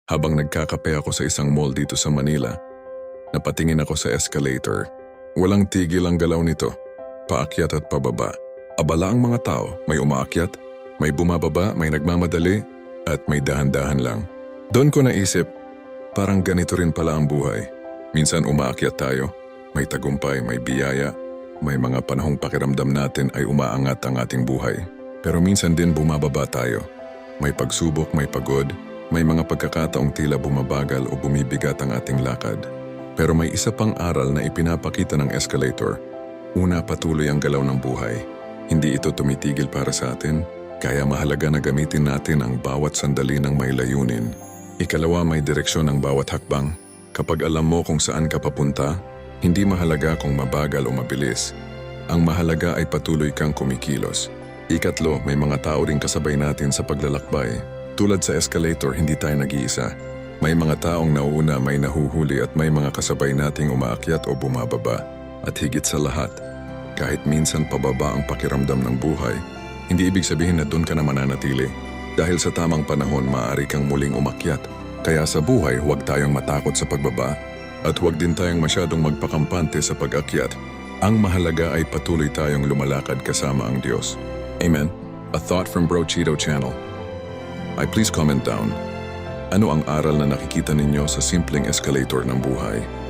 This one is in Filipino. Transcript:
Habang nagkakape ako sa isang mall dito sa Manila, napatingin ako sa escalator. Walang tigil ang galaw nito, paakyat at pababa. Abala ang mga tao, may umaakyat, may bumababa, may nagmamadali, at may dahan-dahan lang. Doon ko naisip, parang ganito rin pala ang buhay. Minsan umaakyat tayo, may tagumpay, may biyaya, may mga panahong pakiramdam natin ay umaangat ang ating buhay. Pero minsan din bumababa tayo. May pagsubok, may pagod, may mga pagkakataong tila bumabagal o bumibigat ang ating lakad. Pero may isa pang aral na ipinapakita ng escalator. Una, patuloy ang galaw ng buhay. Hindi ito tumitigil para sa atin, kaya mahalaga na gamitin natin ang bawat sandali ng may layunin. Ikalawa, may direksyon ng bawat hakbang. Kapag alam mo kung saan ka papunta, hindi mahalaga kung mabagal o mabilis. Ang mahalaga ay patuloy kang kumikilos. Ikatlo, may mga tao ring kasabay natin sa paglalakbay. Tulad sa escalator, hindi tayo nag-iisa. May mga taong nauuna, may nahuhuli at may mga kasabay nating umaakyat o bumababa. At higit sa lahat, kahit minsan pababa ang pakiramdam ng buhay, hindi ibig sabihin na doon ka na mananatili. Dahil sa tamang panahon, maaari kang muling umakyat. Kaya sa buhay, huwag tayong matakot sa pagbaba at huwag din tayong masyadong magpakampante sa pag-akyat. Ang mahalaga ay patuloy tayong lumalakad kasama ang Diyos. Amen. A thought from Bro Cheeto Channel. Ay please comment down. Ano ang aral na nakikita ninyo sa simpleng escalator ng buhay?